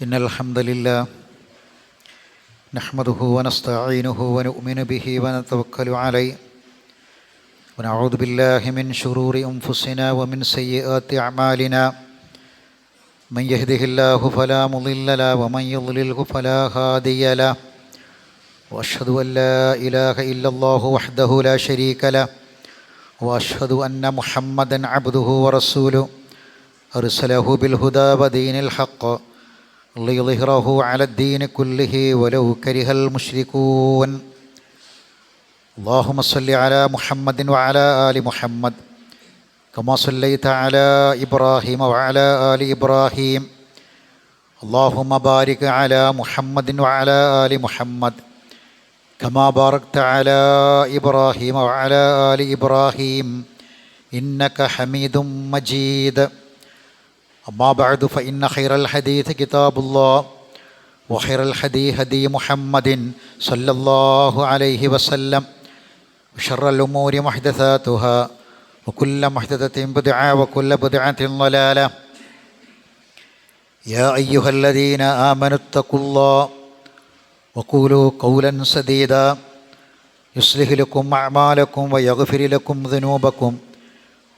إن الحمد لله نحمده ونستعينه ونؤمن به ونتوكل عليه ونعوذ بالله من شرور أنفسنا ومن سيئات أعمالنا من يهده الله فلا مضل له ومن يضلله فلا هادي له وأشهد أن لا إله إلا الله وحده لا شريك له وأشهد أن محمدا عبده ورسوله أرسله بالهدى ودين الحق ليظهره على الدين كله ولو كره المشركون اللهم صل على محمد وعلى آل محمد كما صليت على إبراهيم وعلى آل إبراهيم اللهم بارك على محمد وعلى آل محمد كما باركت على إبراهيم وعلى آل إبراهيم إنك حميد مجيد أما بعد فإن خير الحديث كتاب الله وخير الهدي هدي محمد صلى الله عليه وسلم وشر الأمور محدثاتها وكل محدثة بدعة وكل بدعة ضلالة يا أيها الذين آمنوا اتقوا الله وقولوا قولا سديدا يصلح لكم أعمالكم ويغفر لكم ذنوبكم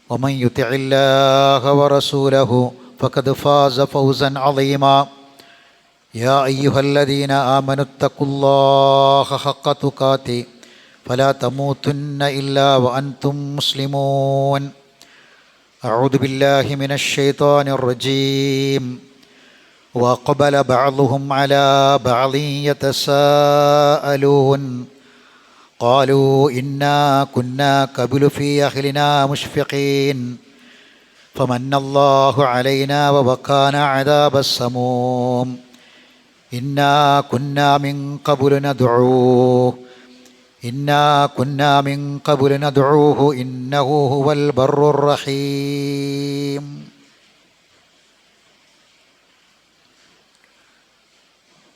ومن يطع الله ورسوله فقد فاز فوزا عظيما يا أيها الذين آمنوا اتقوا الله حق تقاته فلا تموتن إلا وأنتم مسلمون أعوذ بالله من الشيطان الرجيم وأقبل بعضهم على بعض يتساءلون قالوا إنا كنا قبل في أهلنا مشفقين فمن الله علينا ووقانا عذاب السموم إنا كنا من قبل ندعوه إنا كنا من قبل ندعوه إنه هو البر الرحيم.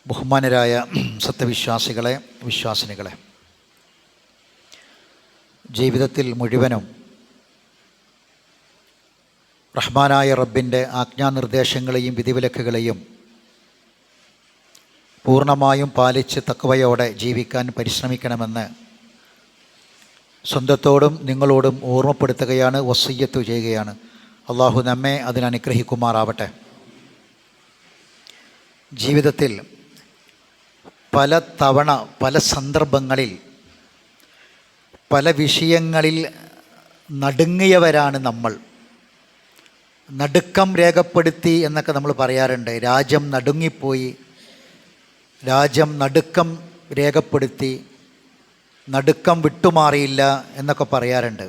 ബഹുമാനരായ സത്യവിശ്വാസികളെ, വിശ്വാസിനികളെ, ജീവിതത്തിൽ മുഴുവനും റഹ്മാനായ റബ്ബിൻ്റെ ആജ്ഞാനിർദ്ദേശങ്ങളെയും വിധിവിലക്കുകളെയും പൂർണ്ണമായും പാലിച്ച് തഖ്വയോടെ ജീവിക്കാൻ പരിശ്രമിക്കണമെന്ന് സ്വന്തത്തോടും നിങ്ങളോടും ഓർമ്മപ്പെടുത്തുകയാണ്, വസിയ്യത്ത് ചെയ്യുകയാണ്. അള്ളാഹു നമ്മെ അതിനനുഗ്രഹിക്കുമാറാവട്ടെ. ജീവിതത്തിൽ പല തവണ പല സന്ദർഭങ്ങളിൽ പല വിഷയങ്ങളിൽ നടുങ്ങിയവരാണ് നമ്മൾ. നടുക്കം രേഖപ്പെടുത്തി എന്നൊക്കെ നമ്മൾ പറയാറുണ്ട്. രാജ്യം നടുങ്ങിപ്പോയി, രാജ്യം നടുക്കം രേഖപ്പെടുത്തി, നടുക്കം വിട്ടുമാറിയില്ല എന്നൊക്കെ പറയാറുണ്ട്.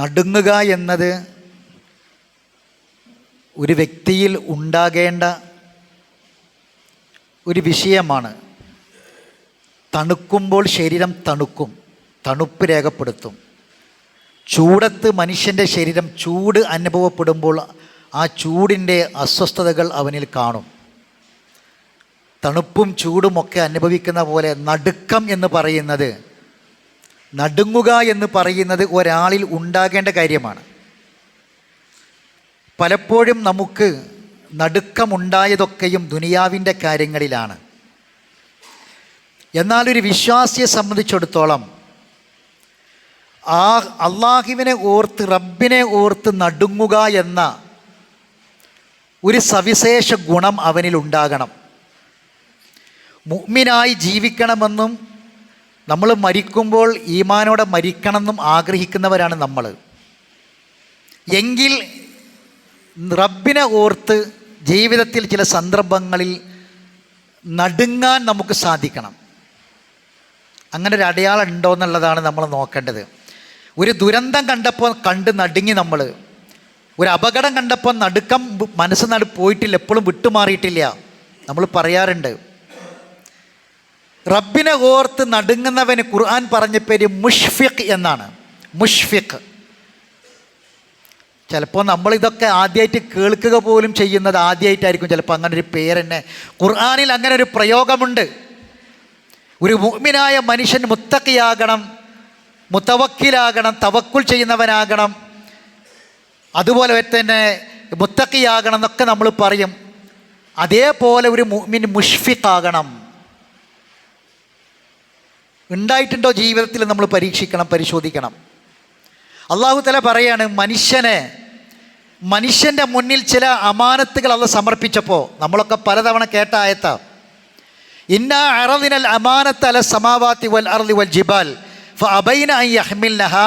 നടുങ്ങുക എന്നത് ഒരു വ്യക്തിയിൽ ഉണ്ടാകേണ്ട ഒരു വിഷയമാണ്. തണുക്കുമ്പോൾ ശരീരം തണുക്കും, തണുപ്പ് രേഖപ്പെടുത്തും. ചൂടത്ത് മനുഷ്യൻ്റെ ശരീരം ചൂട് അനുഭവപ്പെടുമ്പോൾ ആ ചൂടിൻ്റെ അസ്വസ്ഥതകൾ അവനിൽ കാണും. തണുപ്പും ചൂടുമൊക്കെ അനുഭവിക്കുന്ന പോലെ നടുക്കം എന്ന് പറയുന്നത്, നടുങ്ങുക എന്ന് പറയുന്നത് ഒരാളിൽ ഉണ്ടാകേണ്ട കാര്യമാണ്. പലപ്പോഴും നമുക്ക് നടുക്കമുണ്ടായതൊക്കെയും ദുനിയാവിൻ്റെ കാര്യങ്ങളിലാണ്. എന്നാൽ ഒരു വിശ്വാസിയെ സംബന്ധിച്ചിടത്തോളം ആ അള്ളാഹുവിനെ ഓർത്ത്, റബ്ബിനെ ഓർത്ത് നടുങ്ങുക എന്ന ഒരു സവിശേഷ ഗുണം അവനിൽ ഉണ്ടാകണം. മുഅ്മിനായി ജീവിക്കണമെന്നും നമ്മൾ മരിക്കുമ്പോൾ ഈമാനോടെ മരിക്കണമെന്നും ആഗ്രഹിക്കുന്നവരാണ് നമ്മൾ. എങ്കിൽ റബ്ബിനെ ഓർത്ത് ജീവിതത്തിൽ ചില സന്ദർഭങ്ങളിൽ നടുങ്ങാൻ നമുക്ക് സാധിക്കണം. അങ്ങനെ ഒരു അടയാളം ഉണ്ടോ എന്നുള്ളതാണ് നമ്മൾ നോക്കേണ്ടത്. ഒരു ദുരന്തം കണ്ടപ്പോൾ കണ്ട് നടുങ്ങി നമ്മൾ. ഒരു അപകടം കണ്ടപ്പോൾ നടുക്കം മനസ്സ് പോയിട്ടില്ല, എപ്പോഴും വിട്ടുമാറിയിട്ടില്ല. നമ്മൾ പറയാറുണ്ട്. റബ്ബിനെ ഓർത്ത് നടുങ്ങുന്നവന് ഖുർആൻ പറഞ്ഞ പേര് മുഷ്ഫിഖ് എന്നാണ്. മുഷ്ഫിഖ്. ചിലപ്പോൾ നമ്മളിതൊക്കെ ആദ്യമായിട്ട് കേൾക്കുക പോലും ചെയ്യുന്നത് ആദ്യമായിട്ടായിരിക്കും. ചിലപ്പോൾ അങ്ങനെ ഒരു പേരെന്നെ ഖുർആനിൽ അങ്ങനെ ഒരു പ്രയോഗമുണ്ട്. ഒരു മുഅ്മിനായ മനുഷ്യൻ മുത്തഖിയാകണം, മുതവക്കിലാകണം, തവക്കുൽ ചെയ്യുന്നവനാകണം. അതുപോലെ തന്നെ മുത്തഖിയാകണം എന്നൊക്കെ നമ്മൾ പറയും. അതേപോലെ ഒരു മുഅ്മിൻ മുഷ്ഫിഖാകണം. ഉണ്ടായിട്ടുണ്ടോ ജീവിതത്തിൽ നമ്മൾ പരീക്ഷിക്കണം, പരിശോധിക്കണം. അല്ലാഹു തആല പറയാണ്, മനുഷ്യൻ്റെ മുന്നിൽ ചില അമാനത്തുകൾ അള്ളാഹ് സമർപ്പിച്ചപ്പോൾ, നമ്മളൊക്കെ പലതവണ കേട്ട ആയത്താ, ഇന്നാ അറദിനൽ അമാനത അല സമാവാതി വൽ അർളി വൽ ജിബാൽ ഫഅബൈന അൻ യഹ്മിൽനഹാ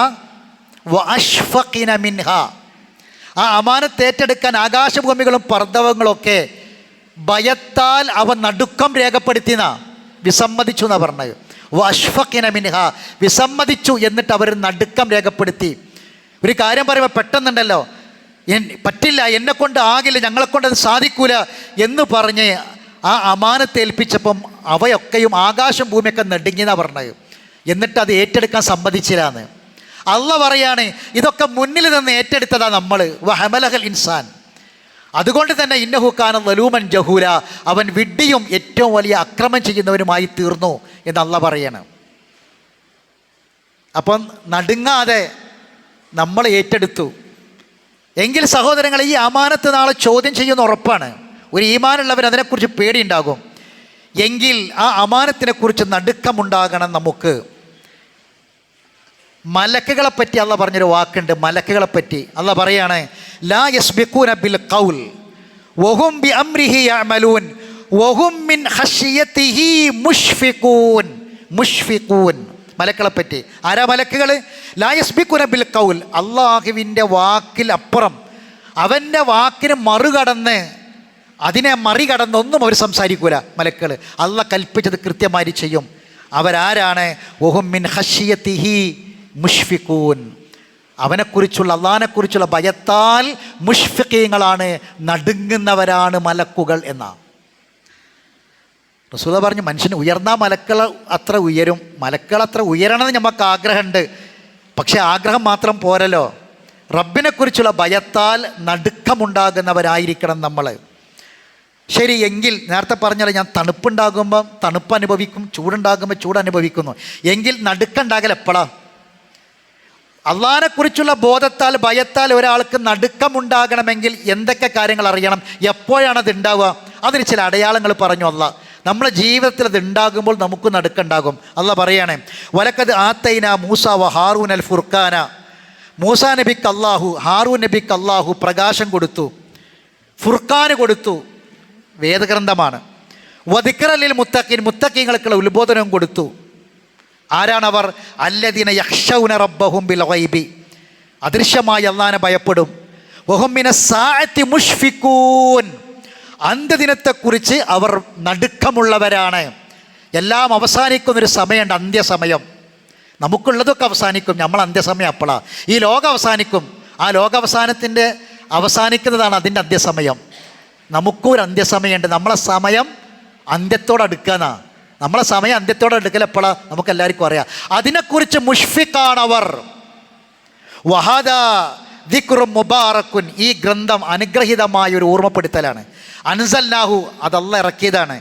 വഅഷ്ഫഖിന മിൻഹാ. ആ അമാനത്ത് ഏറ്റെടുക്കാൻ ആകാശഭൂമികളും പർവ്വതങ്ങളൊക്കെ ഭയത്താൽ അവ നടുക്കം രേഖപ്പെടുത്തിന, വിസമ്മതിച്ചു എന്നാണ് പറഞ്ഞത്. വഅഷ്ഫഖിന മിൻഹാ, വിസമ്മതിച്ചു, എന്നിട്ട് അവർ നടുക്കം രേഖപ്പെടുത്തി. ഒരു കാര്യം പറയുമ്പോൾ പെട്ടെന്നുണ്ടല്ലോ, പറ്റില്ല, എന്നെക്കൊണ്ട് ആകില്ല, ഞങ്ങളെക്കൊണ്ട് അത് സാധിക്കൂല എന്ന് പറഞ്ഞ് ആ അമാനത്ത് ഏൽപ്പിച്ചപ്പം അവയൊക്കെയും ആകാശം ഭൂമിയൊക്കെ നെടുങ്ങിയെന്നാണ് പറഞ്ഞത്. എന്നിട്ട് അത് ഏറ്റെടുക്കാൻ സമ്മതിച്ചില്ല എന്ന് അള്ളാഹ് പറയാണ്. ഇതൊക്കെ മുന്നിൽ നിന്ന് ഏറ്റെടുത്തതാ നമ്മൾ. വഹമലഹൽ ഇൻസാൻ, അതുകൊണ്ട് തന്നെ ഇന്നഹു കാന ദലൂമൻ ജഹൂല, അവൻ വിഡ്ഢിയും ഏറ്റവും വലിയ അക്രമം ചെയ്യുന്നവനുമായി തീർന്നു എന്ന് അള്ളാഹ് പറയാണ്. അപ്പം നടുങ്ങാതെ നമ്മൾ ഏറ്റെടുത്തു എങ്കിൽ സഹോദരങ്ങൾ, ഈ അമാനത്ത് നാളെ ചോദ്യം ചെയ്യുന്ന ഉറപ്പാണ്. ഒരു ഈമാനുള്ളവർ അതിനെക്കുറിച്ച് പേടിയുണ്ടാകും. എങ്കിൽ ആ അമാനത്തിനെക്കുറിച്ച് നടുക്കമുണ്ടാകണം നമുക്ക്. മലക്കുകളെപ്പറ്റി അള്ളാഹ് പറഞ്ഞൊരു വാക്കുണ്ട്. മലക്കുകളെപ്പറ്റി അള്ളാഹ് പറയാണ്, ലാ യസ്ബിഖൂന ബിൽ ഖൗൽ വഹും ബി അംരിഹി യഅമലൂൻ വഹും മിൻ ഖശിയതിഹി മുഷ്ഫിഖൂൻ. മലക്കുകളെപ്പറ്റി ആരാ മലക്കുകൾ? ലാ യസ്ബിഖൂന ബിൽ ഖൗൽ, അള്ളാഹുവിൻ്റെ വാക്കിൽ അപ്പുറം, അവൻ്റെ വാക്കിന് അതിനെ മറികടന്നൊന്നും അവർ സംസാരിക്കൂല മലക്കുകൾ. അള്ളാഹ് കൽപ്പിച്ചത് കൃത്യമായി ചെയ്യും. അവരാരാണ്? വഹും മിൻ ഖശിയതിഹി മുഷ്ഫിഖൂൻ, അവനെക്കുറിച്ചുള്ള, അള്ളാഹിനെക്കുറിച്ചുള്ള ഭയത്താൽ മുഷ്ഫിഖീങ്ങളാണ്, നടുങ്ങുന്നവരാണ് മലക്കുകൾ എന്നാണ് റസൂല പറഞ്ഞു. മനുഷ്യന് ഉയർന്ന മലക്കൾ അത്ര ഉയരും, മലക്കൾ അത്ര ഉയരണമെന്ന് നമുക്ക് ആഗ്രഹമുണ്ട്. പക്ഷെ ആഗ്രഹം മാത്രം പോരല്ലോ, റബ്ബിനെക്കുറിച്ചുള്ള ഭയത്താൽ നടുക്കമുണ്ടാകുന്നവരായിരിക്കണം നമ്മൾ. ശരി, എങ്കിൽ നേരത്തെ പറഞ്ഞാൽ ഞാൻ തണുപ്പുണ്ടാകുമ്പം തണുപ്പ് അനുഭവിക്കും, ചൂടുണ്ടാകുമ്പോൾ ചൂട് അനുഭവിക്കുന്നു. എങ്കിൽ നടുക്കുണ്ടാകൽ എപ്പോഴാ? അള്ളാഹിനെക്കുറിച്ചുള്ള ബോധത്താൽ, ഭയത്താൽ ഒരാൾക്ക് നടുക്കമുണ്ടാകണമെങ്കിൽ എന്തൊക്കെ കാര്യങ്ങൾ അറിയണം? എപ്പോഴാണത് ഉണ്ടാവുക? അതിന് ചില അടയാളങ്ങൾ പറഞ്ഞു അള്ളാഹ്. നമ്മളെ ജീവിതത്തിൽ അത് ഉണ്ടാകുമ്പോൾ നമുക്ക് നടുക്കുണ്ടാകും. അള്ളാഹ് പറയാണ്, വലക്കത് ആത്തൈന മൂസ വ ഹാറൂൻ അൽ ഫുർഖാന, മൂസാ നബിക്ക് അള്ളാഹു, ഹാറൂൻ നബിക്ക് അള്ളാഹു പ്രകാശം കൊടുത്തു, ഫുർഖാന് കൊടുത്തു, വേദഗ്രന്ഥമാണ്. വദിക്റലിൽ മുത്തഖീൻ, മുത്തഖീങ്ങൾക്കുള്ള ഉത്ബോധനവും കൊടുത്തു. ആരാണവർ? അല്ലദീന യഖ്ശൗന റബ്ബഹും ബിൽ ഗൈബി, അദൃശ്യമായി അള്ളാഹിനെ ഭയപ്പെടും. വഹും മിനസ് സാഅത്തി മുഷ്ഫിഖൂൻ, അന്ത്യദിനത്തെക്കുറിച്ച് അവർ നടുക്കമുള്ളവരാണ്. എല്ലാം അവസാനിക്കുന്നൊരു സമയമുണ്ട്, അന്ത്യസമയം. നമുക്കുള്ളതൊക്കെ അവസാനിക്കും, നമ്മൾ അന്ത്യസമയം അപ്പോഴാണ്. ഈ ലോകം അവസാനിക്കും, ആ ലോകാവസാനത്തിൻ്റെ അവസാനിക്കുന്നതാണ് അതിൻ്റെ അന്ത്യസമയം. നമുക്കൊരു അന്ത്യസമയമുണ്ട്. നമ്മളെ സമയം അന്ത്യത്തോടടുക്കാനാണ്. നമ്മളെ സമയം അന്ത്യത്തോടടുക്കൽ എപ്പോഴാണ്? നമുക്കെല്ലാവർക്കും അറിയാം. അതിനെക്കുറിച്ച് മുഷ്ഫിഖാണവർ. വഹാദാ ദിക്റും മുബാറക്കുൻ, ഈ ഗ്രന്ഥം അനുഗ്രഹീതമായൊരു ഓർമ്മപ്പെടുത്തലാണ്. അൻസൽനാഹു, അതല്ല ഇറക്കിയതാണ്.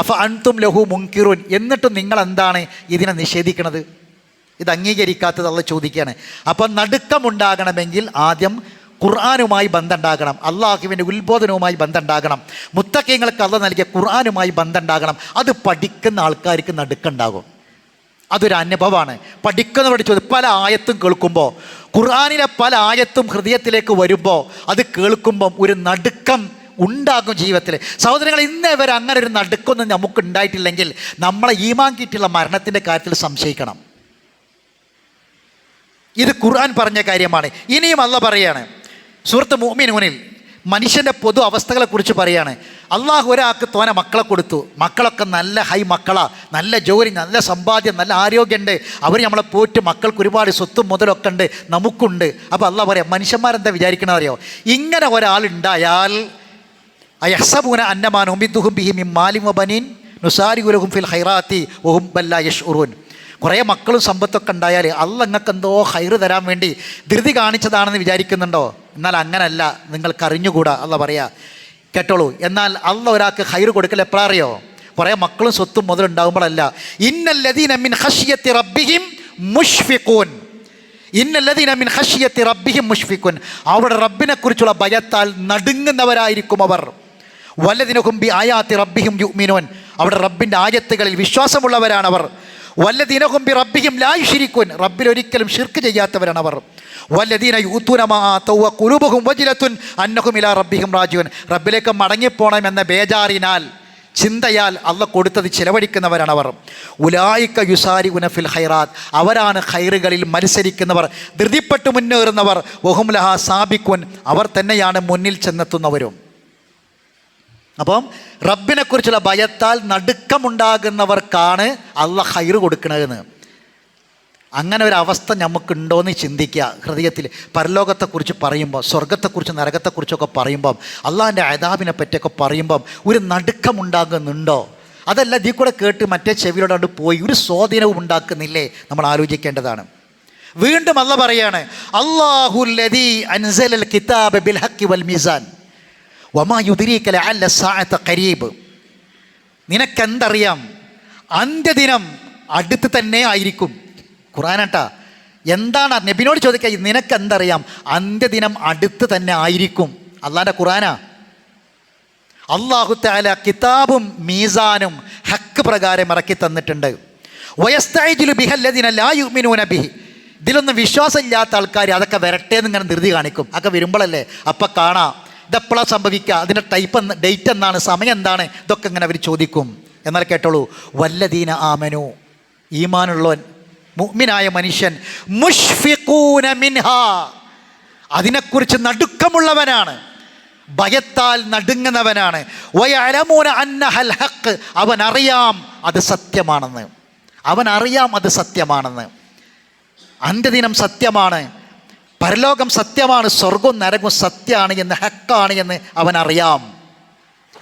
അഫ അൻതും ലഹു മുൻകിറുൻ, എന്നിട്ടും നിങ്ങൾ എന്താണ് ഇതിനെ നിഷേധിക്കുന്നത്? ഇത് അംഗീകരിക്കാത്തത് അള്ളാഹ് ചോദിക്കുകയാണ്. അപ്പം നടുക്കമുണ്ടാകണമെങ്കിൽ ആദ്യം ഖുർആനുമായി ബന്ധമുണ്ടാകണം, അള്ളാഹുവിൻ്റെ ഉത്ബോധനവുമായി ബന്ധമുണ്ടാകണം, മുത്തഖീങ്ങൾക്ക് അള്ളാഹ് നൽകിയ ഖുർആനുമായി ബന്ധമുണ്ടാകണം. അത് പഠിക്കുന്ന ആൾക്കാർക്ക് നടുക്കുണ്ടാകും. അതൊരു അനുഭവമാണ്. പഠിക്കുന്നവരോട് ചോദിക്കും. പല ആയത്തും കേൾക്കുമ്പോൾ, ഖുർആനിലെ പല ആയത്തും ഹൃദയത്തിലേക്ക് വരുമ്പോൾ, അത് കേൾക്കുമ്പം ഒരു നടുക്കം ഉണ്ടാകും ജീവിതത്തിൽ. സഹോദരങ്ങൾ, ഇന്നേ വരെ അങ്ങനെ ഒരു നടുക്കൊന്നും നമുക്ക് ഉണ്ടായിട്ടില്ലെങ്കിൽ നമ്മളെ ഈമാൻ കിട്ടിയുള്ള മരണത്തിൻ്റെ കാര്യത്തിൽ സംശയിക്കണം. ഇത് ഖുർആൻ പറഞ്ഞ കാര്യമാണ്. ഇനിയും അള്ളാഹ് പറയാണ് സൂറത്ത് മുഅ്മിനൂനിൽ മനുഷ്യൻ്റെ പൊതു അവസ്ഥകളെക്കുറിച്ച് പറയാണ്. അള്ളാഹു ഒരാൾക്ക് തോനെ മക്കളെ കൊടുത്തു, മക്കളൊക്കെ നല്ല ഹൈ മക്കളാണ്, നല്ല ജോലി, നല്ല സമ്പാദ്യം, നല്ല ആരോഗ്യമുണ്ട്, അവർ നമ്മളെ പോറ്റ്, മക്കൾക്ക് ഒരുപാട് സ്വത്തും മുതലൊക്കെ ഉണ്ട്, നമുക്കുണ്ട്. അപ്പോൾ അള്ളാഹ് പറയാം, മനുഷ്യന്മാരെന്താ വിചാരിക്കണമെന്ന് അറിയോ? ഇങ്ങനെ ഒരാളുണ്ടായാൽ അയഹ്സബൂന അന്നമാ നുമിദ്ദുഹും ബിഹി മിൻ മാലിൻ വബനീൻ നുസാരിഉ ലഹും ഫിൽ ഖൈറാത്തി വഹും ബൽ ലാ യശ്ഉറൂൻ. കുറേ മക്കളും സമ്പത്തൊക്കെ ഉണ്ടായാൽ അള്ളാഹ് നിങ്ങൾക്ക് എന്തോ ഹൈറ് തരാൻ വേണ്ടി ധൃതി കാണിച്ചതാണെന്ന് വിചാരിക്കുന്നുണ്ടോ? എന്നാൽ അങ്ങനല്ല, നിങ്ങൾക്ക് അറിഞ്ഞുകൂടാ. അള്ളാഹ് പറയാ, കേട്ടോളൂ. എന്നാൽ അള്ളാഹ് ഒരാൾക്ക് ഹൈറ് കൊടുക്കൽ എപ്പോഴാ അറിയോ? കുറേ മക്കളും സ്വത്തും മുതലുണ്ടാകുമ്പോഴല്ല. ഇന്നല്ലദീന മിൻ ഖശിയത്തി റബ്ബിഹിം മുഷ്ഫിഖൂൻ, ഇന്നല്ലദീന മിൻ ഖശ്യത്തി റബ്ബിഹിം മുഷ്ഫിഖുൻ, അവിടെ റബ്ബിനെ കുറിച്ചുള്ള ഭയത്താൽ നടുങ്ങുന്നവരായിരിക്കും അവർ. വല്ലദീന ഹും ബി ആയാത്തി റബ്ബിഹിം യുഅ്മിനൂൻ, അവിടെ റബ്ബിൻ്റെ ആയത്തുകളിൽ വിശ്വാസമുള്ളവരാണവർ. വല്ലദീന ഹും ബി റബ്ബിഹിം ലാ യുശ്രികൂൻ, റബ്ബിൽ ഒരിക്കലും ഷിർക്ക് ചെയ്യാത്തവരാണവർ. വല്ലദീന യൂതൂന മാ ആതൗ വഖുലൂബുഹും വജിലത്തുൻ അന്നഹും ഇലാ റബ്ബിഹിം റാജിഊൻ, റബ്ബിലേക്ക് മടങ്ങിപ്പോണമെന്ന ബേജാറിനാൽ, ചിന്തയാൽ അള്ളാഹ് കൊടുത്തത് ചിലവഴിക്കുന്നവരാണവർ. ഉലായിക യുസാരിഉന ഫിൽ ഖൈറാത്ത്, അവരാണ് ഖൈറുകളിൽ മത്സരിക്കുന്നവർ, ധൃതിപ്പെട്ട് മുന്നേറുന്നവർ. വഹും ലഹാ സാബിഖൂൻ, അവർ തന്നെയാണ് മുന്നിൽ ചെന്നെത്തുന്നവരും. അപ്പം റബ്ബിനെക്കുറിച്ചുള്ള ഭയത്താൽ നടുക്കമുണ്ടാകുന്നവർക്കാണ് അള്ളാഹ് ഖൈറ് കൊടുക്കണതെന്ന്. അങ്ങനെ ഒരവസ്ഥ നമുക്കുണ്ടോയെന്ന് ചിന്തിക്കുക. ഹൃദയത്തിൽ പരലോകത്തെക്കുറിച്ച് പറയുമ്പോൾ, സ്വർഗത്തെക്കുറിച്ച് നരകത്തെക്കുറിച്ചൊക്കെ പറയുമ്പം, അള്ളാഹിൻ്റെ അദാബിനെ പറ്റിയൊക്കെ പറയുമ്പം ഒരു നടുക്കമുണ്ടാകുന്നുണ്ടോ? അതല്ല ഇതിൽ കൂടെ കേട്ട് മറ്റേ ചെവിയിലോട്ട് പോയി ഒരു സ്വാധീനവും ഉണ്ടാക്കുന്നില്ലേ? നമ്മൾ ആലോചിക്കേണ്ടതാണ്. വീണ്ടും അള്ളാഹ് പറയാണ്, അല്ലാഹുല്ലദീ അൻസലൽ കിതാബ ബിൽ ഹഖ് വൽ മീസാൻ വമാ യുദ്രീക ലഅല്ല സാഅത ഖരീബ്. നിനക്കെന്തറിയാം, അന്ത്യദിനം അടുത്ത് തന്നെ ആയിരിക്കും. ഖുർആനാട്ടാ. എന്താണ് നബിനോട് ചോദിക്കുക, നിനക്കെന്തറിയാം, അന്ത്യദിനം അടുത്ത് തന്നെ ആയിരിക്കും. അള്ളാഹിൻ്റെ ഖുർആനാ. അല്ലാഹു തആല കിതാബും മീസാനും ഹക്ക് പ്രകാരം ഇറക്കി തന്നിട്ടുണ്ട്. വയസ്തഅജിലു ബിഹല്ലദീന ലാ യുഅ്മിനൂന ബിഹി, ഇതിലൊന്നും വിശ്വാസമില്ലാത്ത ആൾക്കാർ അതൊക്കെ വരട്ടെ എന്ന് ഇങ്ങനെ ധൃതി കാണിക്കും. അതൊക്കെ വരുമ്പോഴല്ലേ അപ്പം കാണാം ഇതെപ്പോഴാണ് സംഭവിക്കുക, അതിൻ്റെ ഡേറ്റ് എന്താണ്, സമയം എന്താണ്, ഇതൊക്കെ ഇങ്ങനെ അവർ ചോദിക്കും. എന്നാൽ കേട്ടോളൂ, വല്ലദീന ആമനു, ഈമാനുള്ളവൻ, മുഅ്മിനായ മനുഷ്യൻ, മുഷ്ഫിഖൂന മിൻഹാ, അതിനെക്കുറിച്ച് നടുക്കമുള്ളവനാണ്, ഭയത്താൽ നടുങ്ങുന്നവനാണ്. വയഅലമൂന അന്നഹൽ ഹഖ്, അവനറിയാം അത് സത്യമാണെന്ന്, അവനറിയാം അത് സത്യമാണെന്ന്. അന്ത്യദിനം സത്യമാണ്, പരലോകം സത്യമാണ്, സ്വർഗവും നരകവും സത്യമാണ് എന്ന്, ഹക്കാണ് എന്ന് അവനറിയാം.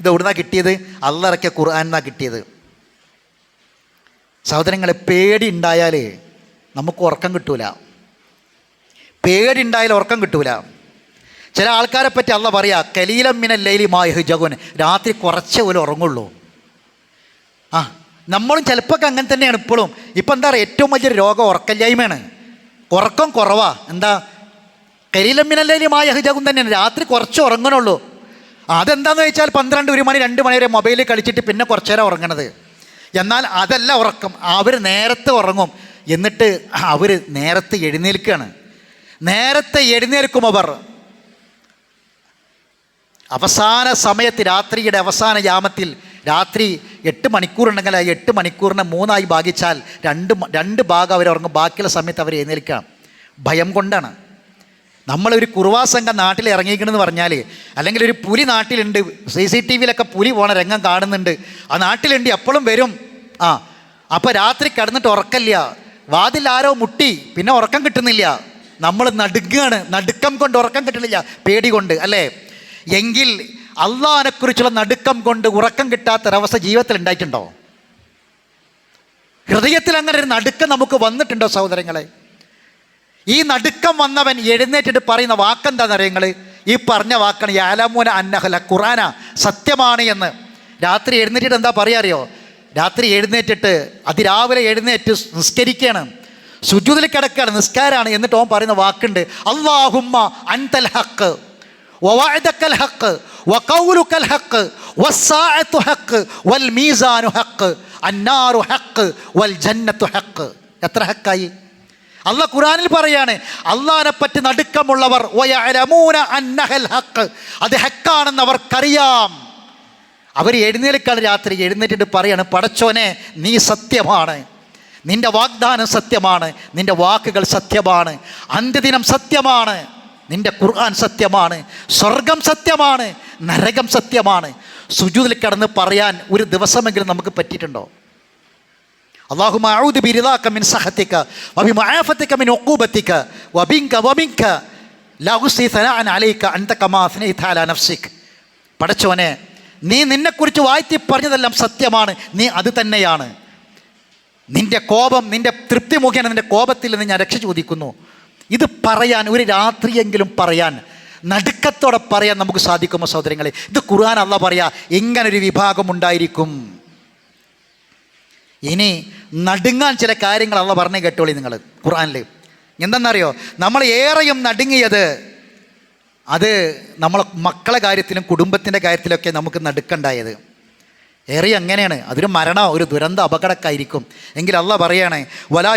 ഇത് എവിടുന്നാണ് കിട്ടിയത്? അള്ളാഹ് ഇറക്കിയ ഖുർആനിന്നാണ് കിട്ടിയത്. സഹോദരങ്ങളെ, പേടി ഉണ്ടായാൽ നമുക്ക് ഉറക്കം കിട്ടൂല. പേടി ഉണ്ടായാൽ ഉറക്കം കിട്ടൂല. ചില ആൾക്കാരെ പറ്റി അള്ളാഹ് പറയാ, കലീലം മിനൽ ലൈലി മാ യഹ്ജഊൻ, രാത്രി കുറച്ചേ പോലും ഉറങ്ങുള്ളൂ. നമ്മളും ചിലപ്പോൾ അങ്ങനെ തന്നെയാണ് ഇപ്പോഴും. ഇപ്പം എന്താ പറയുക, ഏറ്റവും വലിയൊരു രോഗം ഉറക്കല്ലായ്മയാണ്. ഉറക്കം കുറവാ. എന്താ, കലീലം മിനൽ ലൈലി മാ യഹ്ജഊൻ തന്നെയാണ്, രാത്രി കുറച്ച് ഉറങ്ങണുള്ളൂ. അതെന്താണെന്ന് ചോദിച്ചാൽ 12, 1 മണി 2 മണി വരെ മൊബൈലിൽ കളിച്ചിട്ട് പിന്നെ കുറച്ച് നേരം ഉറങ്ങണത്. എന്നാൽ അതല്ല ഉറക്കം. അവർ നേരത്തെ ഉറങ്ങും, എന്നിട്ട് അവർ നേരത്തെ എഴുന്നേൽക്കുകയാണ്. നേരത്തെ എഴുന്നേൽക്കും അവർ. അവസാന സമയത്ത്, രാത്രിയുടെ അവസാന യാമത്തിൽ, രാത്രി 8 മണിക്കൂറുണ്ടെങ്കിൽ ആ 8 മണിക്കൂറിനെ 3 ഭാഗിച്ചാൽ 2 ഭാഗം അവർ ഉറങ്ങും. ബാക്കിയുള്ള സമയത്ത് അവർ എഴുന്നേൽക്കാം. ഭയം കൊണ്ടാണ്. നമ്മളൊരു കുറുവാ സംഘം നാട്ടിൽ ഇറങ്ങിയിരിക്കണമെന്ന് പറഞ്ഞാൽ, അല്ലെങ്കിൽ ഒരു പുലി നാട്ടിലുണ്ട്, CCTVയിലൊക്കെ പുലി പോണ രംഗം കാണുന്നുണ്ട്, ആ നാട്ടിലുണ്ട്, എപ്പോഴും വരും. അപ്പോൾ രാത്രി കിടന്നിട്ട് ഉറക്കമില്ല, വാതിൽ ആരോ മുട്ടി, പിന്നെ ഉറക്കം കിട്ടുന്നില്ല. നമ്മൾ നടുങ്ങാണ്, നടുക്കം കൊണ്ട് ഉറക്കം കിട്ടുന്നില്ല, പേടി കൊണ്ട്, അല്ലേ? എങ്കിൽ അള്ളാഹിനെക്കുറിച്ചുള്ള നടുക്കം കൊണ്ട് ഉറക്കം കിട്ടാത്തൊരവസ്ഥ ജീവിതത്തിൽ ഉണ്ടായിട്ടുണ്ടോ? ഹൃദയത്തിൽ അങ്ങനെ ഒരു നടുക്കം നമുക്ക് വന്നിട്ടുണ്ടോ സഹോദരങ്ങളെ? ഈ നടുക്കം വന്നവൻ എഴുന്നേറ്റിട്ട് പറയുന്ന വാക്കെന്താണെന്ന് അറിയുങ്ങൾ? ഈ പറഞ്ഞ വാക്കാണ് യഅലമൂന അന്നഹൽ ഹഖ്, ഖുർആന സത്യമാണ് എന്ന്. രാത്രി എഴുന്നേറ്റിട്ട് എന്താ പറയുക അറിയോ? രാത്രി എഴുന്നേറ്റിട്ട് അതിരാവിലെ എഴുന്നേറ്റ് നിസ്കരിക്കുകയാണ്, സുജൂദിൽ കിടക്കുകയാണ്, നിസ്കാരമാണ്. എന്നിട്ട് ഓൻ പറയുന്ന വാക്കുണ്ട്, അല്ലാഹുമ്മ അൻതൽ ഹഖ് വവഅദകൽ ഹഖ് വഖൗലുകൽ ഹഖ് വസ്സാഅതു ഹഖ് വൽ മീസാനു ഹഖ് അന്നാറു ഹഖ് വൽ ജന്നത്തു ഹഖ്. എത്ര ഹക്കായി? അള്ളാഹ് ഖുർആനിൽ പറയാണ്, അള്ളാഹിനെ പറ്റി നടുക്കമുള്ളവർ വയഅലമൂന അന്നഹൽ ഹഖ്, അത് ഹക്കാണെന്ന് അവർക്കറിയാം. അവർ എഴുന്നേൽക്കാണ്, രാത്രി എഴുന്നേറ്റിട്ട് പറയാണ്, പടച്ചോനെ നീ സത്യമാണ്, നിൻ്റെ വാഗ്ദാനം സത്യമാണ്, നിൻ്റെ വാക്കുകൾ സത്യമാണ്, അന്ത്യദിനം സത്യമാണ്, നിൻ്റെ ഖുർആൻ സത്യമാണ്, സ്വർഗം സത്യമാണ്, നരകം സത്യമാണ്. സുജൂദിൽ കിടന്ന് പറയാൻ ഒരു ദിവസമെങ്കിലും നമുക്ക് പറ്റിയിട്ടുണ്ടോ? അല്ലാഹുമ്മ അഊദു ബിറിദാക മിൻ സഖതിക വബിമുആഫതിക മിൻ ഉഖൂബതിക വമിൻക ലാ ഉസ്സി സനാഅൻ അലൈക അൻത കമാ അസ്നൈത അലാ നഫ്സിക. പടച്ചോനെ, നീ നിന്നെക്കുറിച്ച് വാഴ്ത്തി പറഞ്ഞതെല്ലാം സത്യമാണ്, നീ അത് തന്നെയാണ്. നിൻ്റെ കോപം, നിൻ്റെ തൃപ്തി മുഖേന നിൻ്റെ കോപത്തിൽ നിന്ന് ഞാൻ രക്ഷ ചോദിക്കുന്നു. ഇത് പറയാൻ, ഒരു രാത്രിയെങ്കിലും പറയാൻ, നടുക്കത്തോടെ പറയാൻ നമുക്ക് സാധിക്കുമോ സഹോദരങ്ങളെ? ഇത് ഖുർആൻ അല്ലാഹ് പറയാ, ഇങ്ങനൊരു വിഭാഗം ഉണ്ടായിരിക്കും. ഇനി നടുങ്ങാൻ ചില കാര്യങ്ങൾ അല്ലാഹ് പറഞ്ഞു കേട്ടോളി നിങ്ങൾ ഖുർആനിൽ. എന്തെന്നറിയോ, നമ്മൾ ഏറെയും നടുങ്ങിയത് അത് നമ്മളെ മക്കളെ കാര്യത്തിലും കുടുംബത്തിൻ്റെ കാര്യത്തിലൊക്കെ നമുക്ക് നടുക്കുണ്ടായത്. ഏറെ അങ്ങനെയാണ്. അതൊരു മരണമോ ഒരു ദുരന്ത അപകടക്കായിരിക്കും. എങ്കിൽ അള്ളാഹ് പറയാണ് വലാ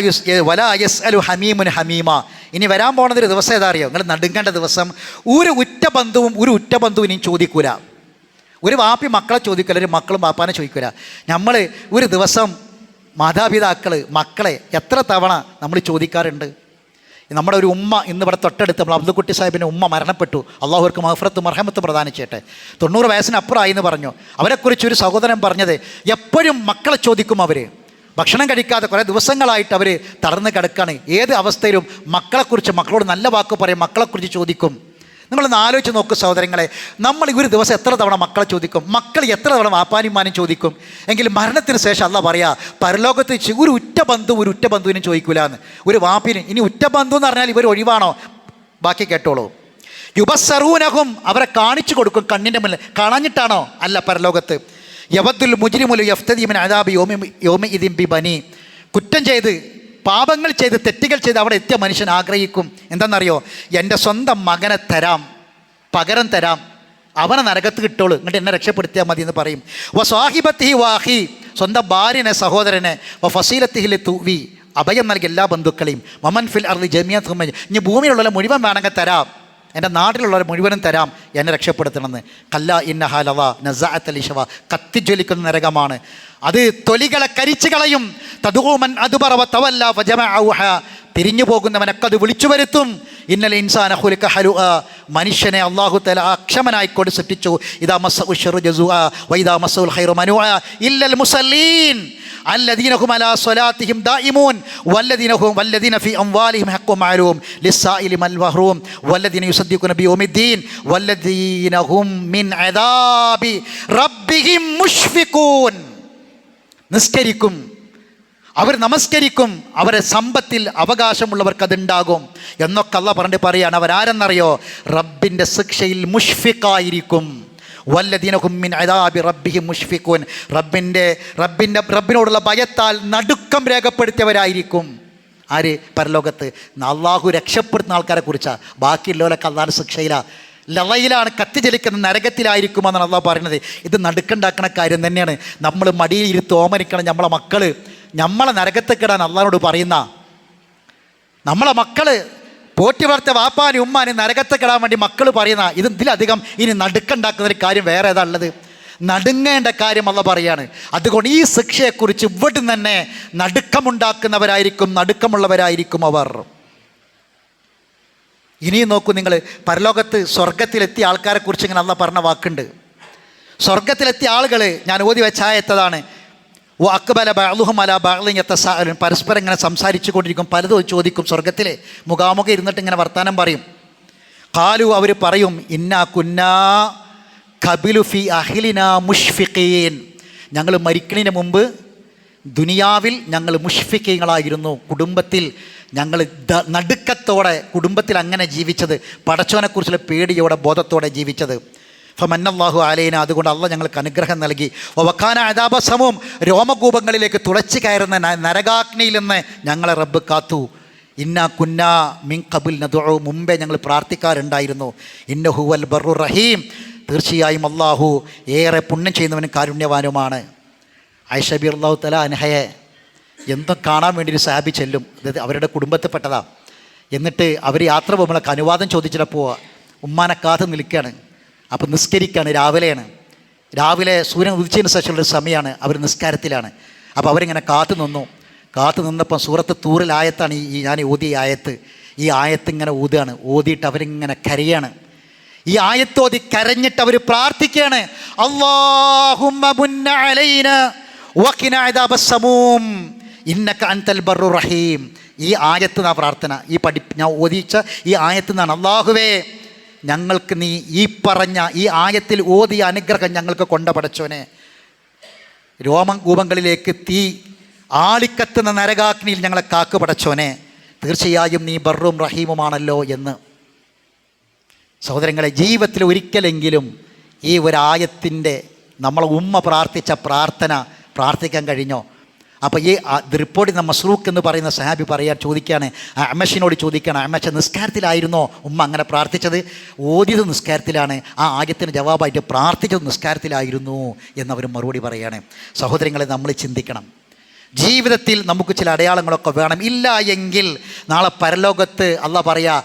യസ്അലു ഹമീമുൻ ഹമീമ. ഇനി വരാൻ പോകുന്നതൊരു ദിവസം ഏതാ അറിയോ? നിങ്ങൾ നടുങ്ങേണ്ട ദിവസം. ഒരു ഉറ്റ ബന്ധുവിനെയും ചോദിക്കൂല. ഒരു വാപ്പി മക്കളെ ചോദിക്കില്ല, ഒരു മക്കളും വാപ്പാനെ ചോദിക്കില്ല. നമ്മൾ ഒരു ദിവസം മാതാപിതാക്കൾ മക്കളെ എത്ര തവണ നമ്മൾ ചോദിക്കാറുണ്ട്? നമ്മുടെ ഒരു ഉമ്മ ഇന്ന് ഇവിടെ തൊട്ടടുത്ത് നമ്മൾ അബ്ദുൽകുട്ടി സാഹിബിൻ്റെ ഉമ്മ മരണപ്പെട്ടു. അള്ളാഹുർക്ക് മഗ്ഫിറത്തും മർഹമത്തും പ്രദാനം ചെയ്യട്ടെ. 90 വയസ്സിനപ്പുറമായി എന്ന് പറഞ്ഞു. അവരെക്കുറിച്ച് ഒരു സഹോദരൻ പറഞ്ഞത്, എപ്പോഴും മക്കളെ ചോദിക്കും. അവർ ഭക്ഷണം കഴിക്കാതെ കുറേ ദിവസങ്ങളായിട്ട് അവർ തളർന്ന് കിടക്കുകയാണ്. ഏത് അവസ്ഥയിലും മക്കളെക്കുറിച്ച്, മക്കളോട് നല്ല വാക്ക് പറയും, മക്കളെക്കുറിച്ച് ചോദിക്കും. നിങ്ങളൊന്ന് ആലോചിച്ച് നോക്ക് സഹോദരങ്ങളെ, നമ്മൾ ഒരു ദിവസം എത്ര തവണ മക്കളെ ചോദിക്കും? മക്കൾ എത്ര തവണ വാപ്പാനിമാനും ചോദിക്കും? എങ്കിൽ മരണത്തിന് ശേഷം അള്ളാഹ് പറയാ, പരലോകത്ത് ഒരു ഉറ്റ ബന്ധുവിനും ചോദിക്കൂല എന്ന്. ഒരു വാപ്പിന് ഇനി ഉറ്റ ബന്ധു എന്ന് പറഞ്ഞാൽ ഇവർ ഒഴിവാണോ? ബാക്കി കേട്ടോളൂ. യുബസ്സറൂനഹും, അവരെ കാണിച്ചു കൊടുക്കും കണ്ണിൻ്റെ മുന്നിൽ. കാണാഞ്ഞിട്ടാണോ? അല്ല. പരലോകത്ത് യവദ്ദുൽ മുജ്രിമുൽ യഫ്തദി മിൻ അദാബി യൗമിഇദിൻ ബിബനി. കുറ്റം ചെയ്ത്, പാപങ്ങൾ ചെയ്ത്, തെറ്റുകൾ ചെയ്ത് അവിടെ എത്തിയ മനുഷ്യൻ ആഗ്രഹിക്കും എന്തെന്നറിയോ? എൻ്റെ സ്വന്തം മകനെ തരാം, പകരം തരാം, അവനെ നരകത്ത് കിട്ടോളൂ, എന്നിട്ട് എന്നെ രക്ഷപ്പെടുത്തിയാൽ മതി എന്ന് പറയും. വസ്വാഹിബത്തിഹി വാഹി, സ്വന്തം ഭാര്യനെ, സഹോദരനെ, ഫസീലത്തിഹിൽ തൂവി, അഭയം നൽകി എല്ലാ ബന്ധുക്കളെയും. മമൻ ഫിൽ അർളി ജമിയ, ഇനി ഭൂമിയിലുള്ള മുഴുവൻ വേണമെങ്കിൽ തരാം, എൻ്റെ നാട്ടിലുള്ളവരെ മുഴുവനും തരാം, എന്നെ രക്ഷപ്പെടുത്തണമെന്ന്. കല്ല ഇന്നഹാ ലവാ നസാഅത്തൽ ഇശവ, കത്തിജ്വലിക്കുന്ന നരകമാണ് അത്. തൊലികളെ കരിച്ചു കളയും. തദൂമൻ അദ്ബറ വതവല്ല ഫജമഅഹ, തിരിഞ്ഞു പോകുന്നവനൊക്കെ അത് വിളിച്ചു വരുത്തും. ഇന്നൽ ഇൻസാന ഖുലിക ഹലുആ, മനുഷ്യനെ അല്ലാഹു തആല അക്ഷമനായിക്കൊണ്ട് സൃഷ്ടിച്ചു. ഇദാ മസ്സഹു ശർറു ജസൂആ വഇദാ മസ്സഹുൽ ഖൈറു മനുആ ഇല്ലൽ മുസല്ലീൻ الذين هم على صلاتهم دائمون والذين في أموالهم حق معلوم للسائل والمحروم والذين يصدقون بيوم الدين والذين هم من عذاب ربهم مشفقون. നിസ്കരിക്കും, അവർ നമസ്കരിക്കും, അവരെ സമ്പത്തിൽ അവകാശമുള്ളവർക്ക് അതുണ്ടാകും എന്നൊക്കെ അള്ളാഹ് പറയാണ്. അവരാരെന്നറിയോ? റബ്ബിൻ്റെ ശിക്ഷയിൽ മുഷ്ഫിഖായിരിക്കും. വല്ലദീനഹും മിൻ അദാബി റബ്ബിഹിം മുഷ്ഫിഖൂൻ, റബ്ബിനോടുള്ള ഭയത്താൽ നടുക്കം രേഖപ്പെടുത്തിയവരായിരിക്കും. ആര്? പരലോകത്ത്. അള്ളാഹു രക്ഷപ്പെടുത്തുന്ന ആൾക്കാരെ കുറിച്ചാണ്. ബാക്കിയുള്ളവരൊക്കെ അള്ളാഹുവിൻ്റെ ശിക്ഷയിലാണ്, ലവയിലാണ്, കത്തിജലിക്കുന്ന നരകത്തിലായിരിക്കുമെന്നാണ് അള്ളാഹ് പറയുന്നത്. ഇത് നടുക്കുണ്ടാക്കുന്ന കാര്യം തന്നെയാണ്. നമ്മൾ മടിയിൽ ഇരുത്ത് ഓമനിക്കണം നമ്മളെ മക്കൾ. നമ്മളെ നരകത്തേക്കിടാൻ അള്ളാഹിനോട് പറയുന്ന, നമ്മളെ മക്കൾ പോറ്റി വളർത്തിയ വാപ്പാനും ഉമ്മാനും നരകത്തെ കിടാൻ വേണ്ടി മക്കൾ പറയുന്ന ഇതിലധികം ഇനി നടുക്കുണ്ടാക്കുന്നൊരു കാര്യം വേറെ ഏതാ ഉള്ളത്? നടുങ്ങേണ്ട കാര്യം അള്ളാഹ് പറയാണ്. അതുകൊണ്ട് ഈ ശിക്ഷയെക്കുറിച്ച് ഇവിടെ തന്നെ നടുക്കമുണ്ടാക്കുന്നവരായിരിക്കും, നടുക്കമുള്ളവരായിരിക്കും അവർ. ഇനിയും നോക്കൂ നിങ്ങൾ, പരലോകത്ത് സ്വർഗത്തിലെത്തിയ ആൾക്കാരെ കുറിച്ച് ഇങ്ങനെ അള്ളാഹ് പറഞ്ഞ വാക്കുണ്ട്. സ്വർഗത്തിലെത്തിയ ആളുകൾ ഞാൻ ഓതി വെച്ച ആയത്തതാണ്. അക്ബല ബഅ്ളുഹും അലാ ബഅ്ളിൻ യതസാഅലൂൻ, പരസ്പരം ഇങ്ങനെ സംസാരിച്ചു കൊണ്ടിരിക്കും, പലതും ചോദിക്കും. സ്വർഗത്തിലെ മുഖാമുഖം ഇരുന്നിട്ട് ഇങ്ങനെ വർത്താനം പറയും. ഖാലു, അവർ പറയും, ഇന്നാ കുന്നാ ഖബിലു ഫി അഹ്ലിനാ മുഷ്ഫിഖീൻ, ഞങ്ങൾ മരിക്കുന്നതിന് മുമ്പ് ദുനിയാവിൽ ഞങ്ങൾ മുഷ്ഫിഖീങ്ങളായിരുന്നു. കുടുംബത്തിൽ ഞങ്ങൾ നടുക്കത്തോടെ കുടുംബത്തിൽ അങ്ങനെ ജീവിച്ചത്, പടച്ചോനെക്കുറിച്ചുള്ള പേടിയോടെ ബോധത്തോടെ ജീവിച്ചത്. ഫമന്നല്ലാഹു അലൈന, അതുകൊണ്ട് അള്ളാഹ് ഞങ്ങൾക്ക് അനുഗ്രഹം നൽകി. വക്കാന അദാബ സമൂം, രോമകൂപങ്ങളിലേക്ക് തുളച്ചു കയറുന്ന നരകാഗ്നിയിൽ നിന്ന് ഞങ്ങളെ റബ്ബ് കാത്തു. ഇന്നാ കുന്നാ മിൻ ഖബിൽ നദഉ, മുമ്പേ ഞങ്ങൾ പ്രാർത്ഥിക്കാറുണ്ടായിരുന്നു. ഇന്നഹു വൽ ബർറുർ റഹീം, തീർച്ചയായും അള്ളാഹു ഏറെ പുണ്യം ചെയ്യുന്നവനും കാരുണ്യവാനുമാണ്. ആയിഷ റളിയല്ലാഹു തആല അൻഹയെ എന്തോ കാണാൻ വേണ്ടി ഒരു സഹാബി ചെല്ലും. അതായത് അവരുടെ കുടുംബത്തിൽപ്പെട്ടതാണ്. എന്നിട്ട് അവർ യാത്ര പോകുമ്പോഴൊക്കെ അനുവാദം ചോദിച്ചിട്ടപ്പോൾ ഉമ്മാനെ കാത്ത് നിൽക്കുകയാണ്. അപ്പം നിസ്കരിക്കുകയാണ്. രാവിലെ സൂര്യൻ ഉദിച്ചതിന് ശേഷമുള്ളൊരു സമയമാണ്. അവർ നിസ്കാരത്തിലാണ്. അപ്പോൾ അവരിങ്ങനെ കാത്തു നിന്നപ്പം സൂറത്ത് തൂറിൽ ആയത്താണ് ഈ ഞാൻ ഓതിയ ആയത്ത്. ഈ ആയത്ത് ഇങ്ങനെ ഊതുകയാണ്. ഓതിയിട്ട് അവരിങ്ങനെ കരയാണ്. ഈ ആയത്ത് ഓതി കരഞ്ഞിട്ട് അവർ പ്രാർത്ഥിക്കുകയാണ്, അല്ലാഹുമ്മ ബുന്ന അലൈന വഖിന അദാബസ്സമൂം ഇന്നക അൻതൽ ബർറുർ റഹീം. ഈ ആയത്ത് നാ പ്രാർത്ഥന, ഞാൻ ഓതിച്ച ഈ ആയത്ത് നിന്നാണ്. അല്ലാഹുവേ, ഞങ്ങൾക്ക് നീ ഈ പറഞ്ഞ ഈ ആയത്തിൽ ഓതിയ അനുഗ്രഹം ഞങ്ങൾക്ക് കൊണ്ട പടച്ചോനെ, രോമകൂപങ്ങളിലേക്ക് തീ ആളിക്കത്തുന്ന നരകാഗ്നിയിൽ ഞങ്ങളെ കാക്കു പടച്ചോനെ, തീർച്ചയായും നീ ബർറും റഹീമുമാണല്ലോ എന്ന്. സഹോദരങ്ങളെ, ജീവിതത്തിൽ ഒരിക്കലെങ്കിലും ഈ ഒരായത്തിൻ്റെ നമ്മളെ ഉമ്മ പ്രാർത്ഥിച്ച പ്രാർത്ഥന പ്രാർത്ഥിക്കാൻ കഴിഞ്ഞോ? അപ്പോൾ ഈ റിപ്പോർട്ട് ചെയ്യുന്ന മസ്റൂഖ് എന്ന് പറയുന്ന സഹാബി ചോദിക്കുകയാണ്, അമശിനോട് ചോദിക്കുകയാണ്, അമശ നിസ്കാരത്തിലായിരുന്നോ ഉമ്മ അങ്ങനെ പ്രാർത്ഥിച്ചത്? ഓതിയത് നിസ്കാരത്തിലാണ്, ആ ആയത്തിന് ജവാബായിട്ട് പ്രാർത്ഥിച്ചത് നിസ്കാരത്തിലായിരുന്നു എന്നവർ മറുപടി പറയുകയാണ്. സഹോദരങ്ങളെ, നമ്മൾ ചിന്തിക്കണം, ജീവിതത്തിൽ നമുക്ക് ചില അടയാളങ്ങളൊക്കെ വേണം. ഇല്ല എങ്കിൽ നാളെ പരലോകത്ത് അള്ളാഹ് പറയാ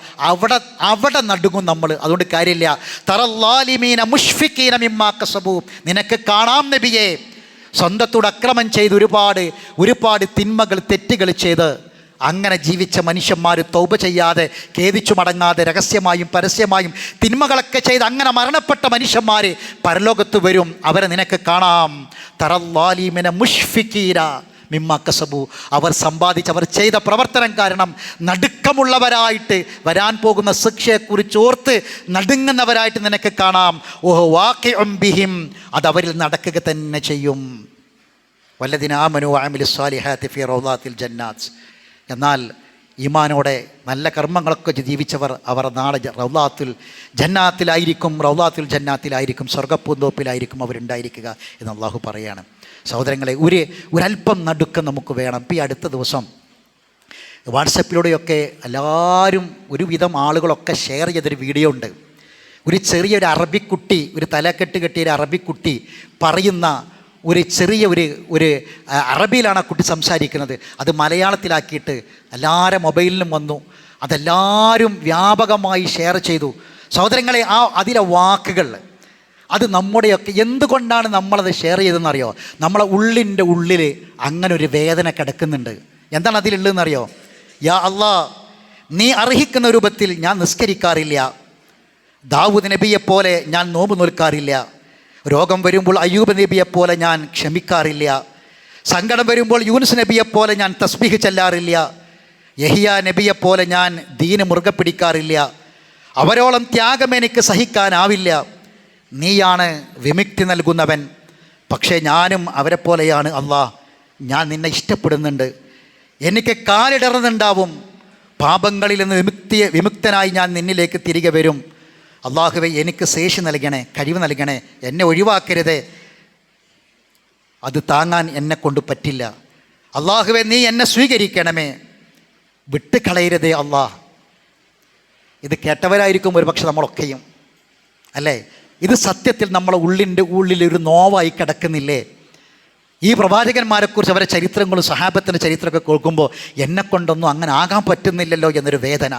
അവിടെ നടുങ്ങും നമ്മൾ. അതുകൊണ്ട് കാര്യമില്ല. തറല്ലാലിമീന മുഷ്ഫിഖീന മിമ്മാ കസബു, നിനക്ക് കാണാം നബിയെ, സ്വന്തത്തോട് അക്രമം ചെയ്ത് ഒരുപാട് തിന്മകൾ തെറ്റുകൾ ചെയ്ത് അങ്ങനെ ജീവിച്ച മനുഷ്യന്മാർ, തൗബ ചെയ്യാതെ ഖേദിച്ചു മടങ്ങാതെ രഹസ്യമായും പരസ്യമായും തിന്മകളൊക്കെ ചെയ്ത് അങ്ങനെ മരണപ്പെട്ട മനുഷ്യന്മാർ പരലോകത്ത് വരും. അവരെ നിനക്ക് കാണാം. തറല്ലാലിമിന മുഷ്ഫിഖീന മിമ്മാ കസബു, അവർ സമ്പാദിച്ച് അവർ ചെയ്ത പ്രവർത്തനം കാരണം നടുക്കമുള്ളവരായിട്ട് വരാൻ പോകുന്ന ശിക്ഷയെക്കുറിച്ച് ഓർത്ത് നടുങ്ങുന്നവരായിട്ട് നിനക്ക് കാണാം. ഓഹോ വാഖിഉം ബിഹിം, അതവരിൽ നടക്കുക തന്നെ ചെയ്യും. വല്ലദീന ആമനു വഅമിലു സ്വാലിഹാത്തി ഫീ റൗളാത്തിൽ ജന്നാത്ത്. എന്നാൽ ഈമാനോടെ നല്ല കർമ്മങ്ങളൊക്കെ ജീവിച്ചവർ അവർ നാളെ റൗളാത്തുൽ ജന്നാത്തിലായിരിക്കും, സ്വർഗ്ഗപ്പൂന്തോപ്പിലായിരിക്കും അവരുണ്ടായിരിക്കുക എന്ന് അള്ളാഹു പറയാണ്. സഹോദരങ്ങളെ, ഒരല്പം നടുക്കം നമുക്ക് വേണം. ഇപ്പോൾ ഈ അടുത്ത ദിവസം വാട്സപ്പിലൂടെയൊക്കെ എല്ലാവരും ഒരുവിധം ആളുകളൊക്കെ ഷെയർ ചെയ്തൊരു വീഡിയോ ഉണ്ട്. ഒരു ചെറിയൊരു അറബിക്കുട്ടി, ഒരു തലക്കെട്ട് കെട്ടിയ ഒരു അറബിക്കുട്ടി പറയുന്ന ഒരു ചെറിയ ഒരു അറബിയിലാണ് ആ കുട്ടി സംസാരിക്കുന്നത്. അത് മലയാളത്തിലാക്കിയിട്ട് എല്ലാവരുടെ മൊബൈലിലും വന്നു. അതെല്ലാവരും വ്യാപകമായി ഷെയർ ചെയ്തു. സഹോദരങ്ങളെ, അതിലെ വാക്കുകൾ അത് നമ്മുടെയൊക്കെ എന്തുകൊണ്ടാണ് നമ്മളത് ഷെയർ ചെയ്തതെന്നറിയോ? നമ്മളെ ഉള്ളിൻ്റെ ഉള്ളിൽ അങ്ങനെ ഒരു വേദന കിടക്കുന്നുണ്ട്. എന്താണ് അതിലുള്ളതെന്നറിയോ? യാ അല്ലാ, നീ അർഹിക്കുന്ന രൂപത്തിൽ ഞാൻ നിസ്കരിക്കാറില്ല, ദാവൂദ് നബിയെപ്പോലെ ഞാൻ നോമ്പ് നോൽക്കാറില്ല, രോഗം വരുമ്പോൾ അയ്യൂബ് നബിയെപ്പോലെ ഞാൻ ക്ഷമിക്കാറില്ല, സങ്കടം വരുമ്പോൾ യൂനുസ് നബിയെപ്പോലെ ഞാൻ തസ്ബീഹ് ചെല്ലാറില്ല, യഹിയ നബിയെപ്പോലെ ഞാൻ ദീന് മുറുകെ പിടിക്കാറില്ല, അവരോളം ത്യാഗം എനിക്ക് സഹിക്കാനാവില്ല. നീയാണ് വിമുക്തി നൽകുന്നവൻ, പക്ഷേ ഞാനും അവരെപ്പോലെയാണ് അല്ലാ. ഞാൻ നിന്നെ ഇഷ്ടപ്പെടുന്നുണ്ട്, എനിക്ക് കാലിടറുന്നുണ്ടാവും, പാപങ്ങളിൽ നിന്ന് വിമുക്തനായി ഞാൻ നിന്നിലേക്ക് തിരികെ വരും. അള്ളാഹുവേ, എനിക്ക് ശേഷി നൽകണേ, കഴിവ് നൽകണേ, എന്നെ ഒഴിവാക്കരുതേ, അത് താങ്ങാൻ എന്നെ കൊണ്ട് പറ്റില്ല. അള്ളാഹുവേ, നീ എന്നെ സ്വീകരിക്കണമേ, വിട്ടുകളയരുതേ അല്ലാ. ഇത് കേട്ടവരായിരിക്കും ഒരു പക്ഷെ നമ്മളൊക്കെയും, അല്ലേ? ഇത് സത്യത്തിൽ നമ്മളെ ഉള്ളിൻ്റെ ഉള്ളിലൊരു നോവായി കിടക്കുന്നില്ലേ? ഈ പ്രവാചകന്മാരെക്കുറിച്ച് അവരുടെ ചരിത്രങ്ങളും സഹാബത്തിൻ്റെ ചരിത്രമൊക്കെ കേൾക്കുമ്പോൾ എന്നെക്കൊണ്ടൊന്നും അങ്ങനെ ആകാൻ പറ്റുന്നില്ലല്ലോ എന്നൊരു വേദന.